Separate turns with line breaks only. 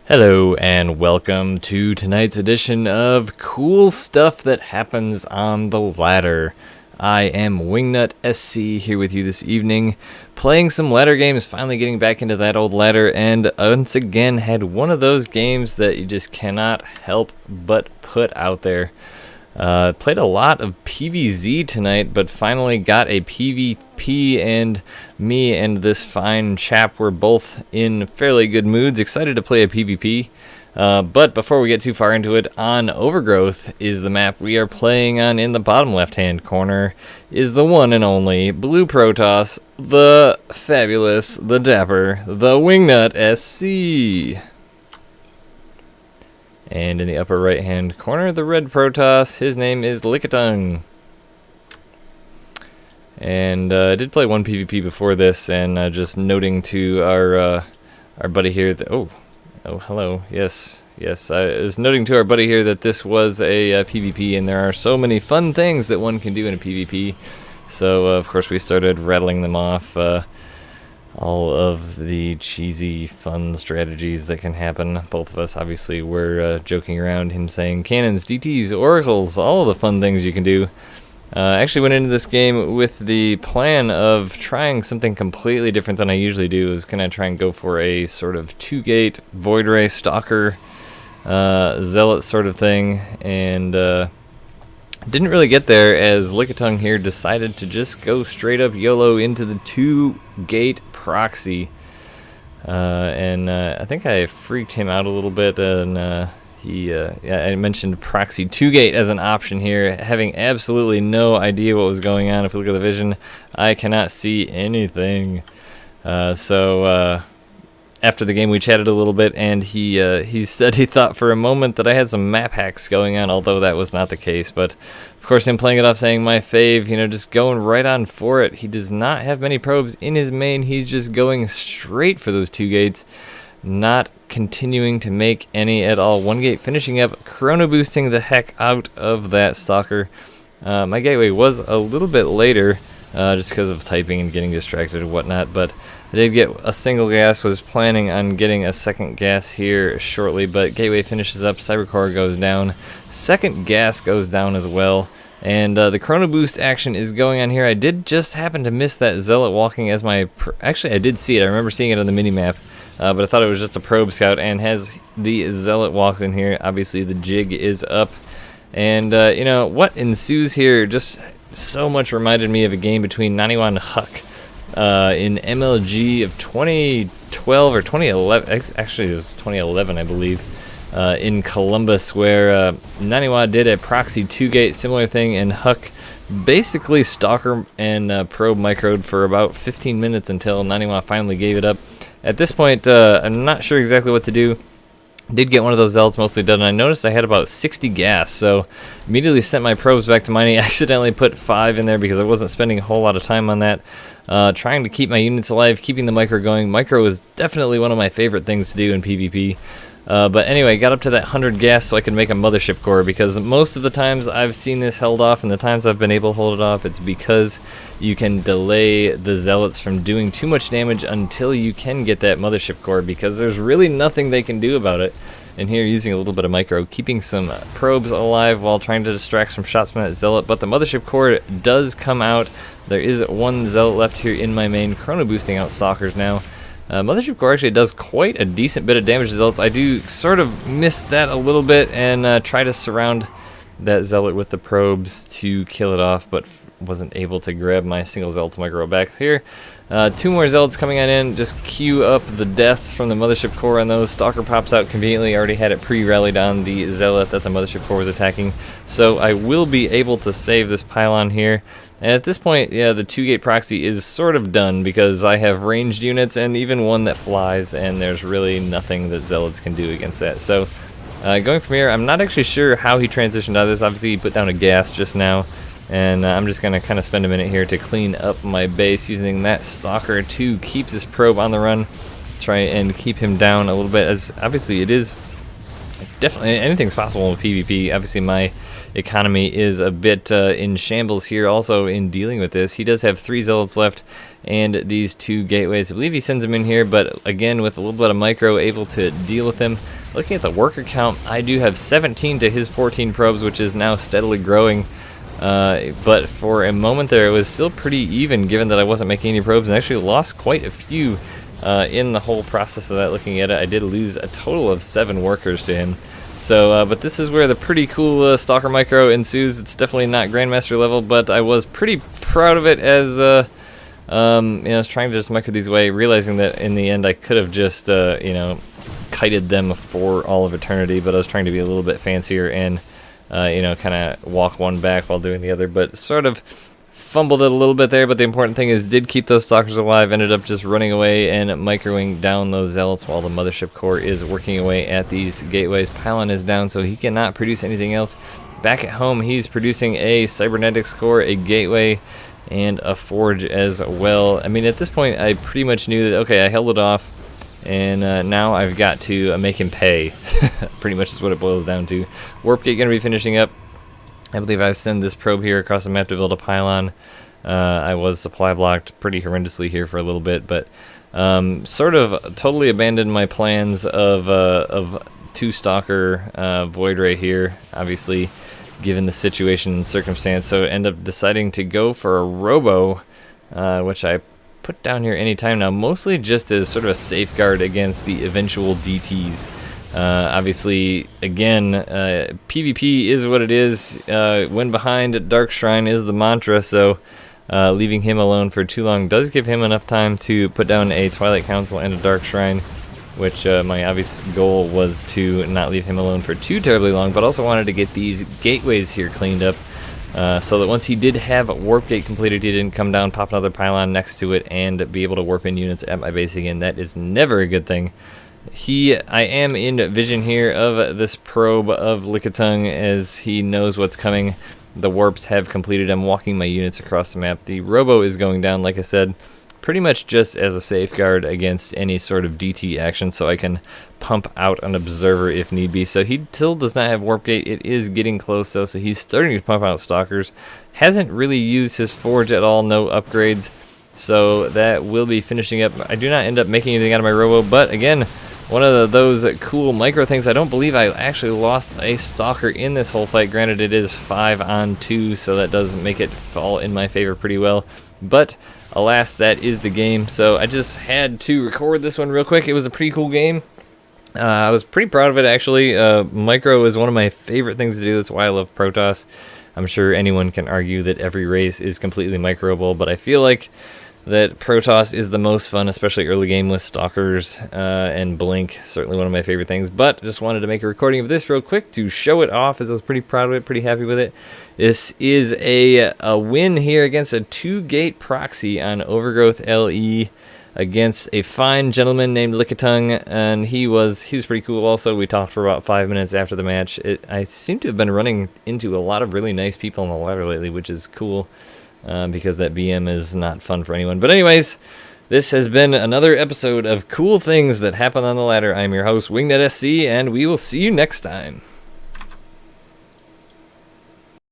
Hello and welcome to tonight's edition of Cool Stuff That Happens on the Ladder. I am Wingnut SC here with you this evening, playing some ladder games, finally getting back into that old ladder, and once again had one of those games that you just cannot help but put out there. Played a lot of PvZ tonight, but finally got a PvP, and me and this fine chap were both in fairly good moods, excited to play a PvP. But before we get too far into it, on Overgrowth is the map we are playing on. In the bottom left-hand corner is the one and only Blue Protoss, the fabulous, the dapper, the Wingnut SC. And in the upper right-hand corner, the red Protoss, his name is Lickitung. And I did play one PvP before this, and just noting to our buddy here that, oh, hello, yes, I was noting to our buddy here that this was a PvP, and there are so many fun things that one can do in a PvP. So, of course, we started rattling them off, all of the cheesy, fun strategies that can happen. Both of us, obviously, were joking around, him saying cannons, DTs, oracles, all of the fun things you can do. I actually went into this game with the plan of trying something completely different than I usually do. I was going to try and go for a sort of 2-gate Void Ray Stalker Zealot sort of thing, and didn't really get there as Lickitung here decided to just go straight up YOLO into the 2-gate Proxy. I think I freaked him out a little bit, and I mentioned Proxy 2-gate as an option here, having absolutely no idea what was going on. If you look at the vision, I cannot see anything. After the game we chatted a little bit, and he said he thought for a moment that I had some map hacks going on, although that was not the case. But of course, him playing it off saying my fave, just going right on for it. He does not have many probes in his main. He's just going straight for those 2 gates, not continuing to make any at all. 1 gate finishing up, chrono boosting the heck out of that Stalker. My gateway was a little bit later, just because of typing and getting distracted and whatnot, but I did get a single gas, was planning on getting a second gas here shortly, but gateway finishes up, cybercore goes down, second gas goes down as well, and the chrono boost action is going on here. I did just happen to miss that Zealot walking as my... Actually, I did see it. I remember seeing it on the minimap, but I thought it was just a probe scout, and as the Zealot walks in here, obviously the jig is up, and what ensues here just so much reminded me of a game between Naniwa and Huck in MLG of 2012 or 2011. Actually, it was 2011, I believe, in Columbus, where Naniwa did a Proxy 2-gate, similar thing, and Huck basically Stalker and probe microed for about 15 minutes until Naniwa finally gave it up. At this point, I'm not sure exactly what to do. Did get one of those zealots mostly done, and I noticed I had about 60 gas, so immediately sent my probes back to mining. Accidentally put 5 in there because I wasn't spending a whole lot of time on that. Trying to keep my units alive, keeping the micro going. Micro is definitely one of my favorite things to do in PvP. But anyway, got up to that 100 gas so I could make a mothership core, because most of the times I've seen this held off, and the times I've been able to hold it off, it's because you can delay the zealots from doing too much damage until you can get that mothership core, because there's really nothing they can do about it. And here, using a little bit of micro, keeping some probes alive while trying to distract some shots from that zealot, but the mothership core does come out. There is 1 zealot left here in my main, chrono boosting out stalkers now. Mothership core actually does quite a decent bit of damage to zealots. I do sort of miss that a little bit and try to surround that zealot with the probes to kill it off, but wasn't able to grab my single zealot to micro back here. 2 more zealots coming on in, just queue up the death from the mothership core on those. Stalker pops out conveniently, already had it pre-rallied on the zealot that the mothership core was attacking, so I will be able to save this pylon here. And at this point, yeah, the 2-gate Proxy is sort of done, because I have ranged units and even one that flies, and there's really nothing that zealots can do against that. So going from here, I'm not actually sure how he transitioned out of this. Obviously, he put down a gas just now, and I'm just going to kind of spend a minute here to clean up my base using that Stalker to keep this probe on the run, try and keep him down a little bit, as obviously it is definitely anything's possible in PvP. Obviously, my economy is a bit in shambles here also in dealing with this. He does have 3 zealots left and these 2 gateways. I believe he sends them in here, but again with a little bit of micro able to deal with them. looking at the worker count, I do have 17 to his 14 probes, which is now steadily growing. But for a moment there, it was still pretty even, given that I wasn't making any probes, and actually lost quite a few in the whole process of that. Looking at it, I did lose a total of 7 workers to him. So, but this is where the pretty cool Stalker Micro ensues. It's definitely not Grandmaster level, but I was pretty proud of it as, you know, I was trying to just micro these away, realizing that in the end I could have just, you know, kited them for all of eternity, but I was trying to be a little bit fancier and, you know, kind of walk one back while doing the other, but sort of fumbled it a little bit there. But the important thing is did keep those stalkers alive, ended up just running away and microing down those zealots while the mothership core is working away at these gateways. Pylon is down, so he cannot produce anything else. Back at home, he's producing a cybernetics core, a gateway, and a forge as well. I mean, at this point I pretty much knew that, okay, I held it off, and now I've got to make him pay. Pretty much is what it boils down to. Warp gate gonna be finishing up. I believe I send this probe here across the map to build a pylon. I was supply blocked pretty horrendously here for a little bit, but sort of totally abandoned my plans of 2 Stalker Void Ray here, obviously, given the situation and circumstance. So end up deciding to go for a Robo, which I put down here anytime now, mostly just as sort of a safeguard against the eventual DTs. Obviously, again, PvP is what it is. When behind, Dark Shrine is the mantra, so leaving him alone for too long does give him enough time to put down a Twilight Council and a Dark Shrine, which my obvious goal was to not leave him alone for too terribly long, but also wanted to get these gateways here cleaned up, so that once he did have Warp Gate completed, he didn't come down, pop another pylon next to it, and be able to warp in units at my base again. That is never a good thing. I am in vision here of this probe of Lickitung, as he knows what's coming. The warps have completed. I'm walking my units across the map. The Robo is going down, like I said, pretty much just as a safeguard against any sort of DT action, so I can pump out an observer if need be. So he still does not have Warp Gate. It is getting close though, so he's starting to pump out Stalkers. Hasn't really used his Forge at all, no upgrades. So that will be finishing up. I do not end up making anything out of my Robo, but again, one of those cool micro things. I don't believe I actually lost a Stalker in this whole fight. Granted, it is 5-on-2, so that does make it fall in my favor pretty well. But alas, that is the game. So I just had to record this one real quick. It was a pretty cool game. I was pretty proud of it, actually. Micro is one of my favorite things to do. That's why I love Protoss. I'm sure anyone can argue that every race is completely microable, but I feel like that Protoss is the most fun, especially early game with Stalkers and Blink. Certainly one of my favorite things, but just wanted to make a recording of this real quick to show it off, as I was pretty proud of it, pretty happy with it. This is a win here against a 2-gate Proxy on Overgrowth LE against a fine gentleman named Lickitung, and he was pretty cool also. We talked for about 5 minutes after the match. I seem to have been running into a lot of really nice people on the ladder lately, which is cool. Because that BM is not fun for anyone. But anyways, this has been another episode of Cool Things That Happen on the Ladder. I'm your host, WingNetSC, and we will see you next time.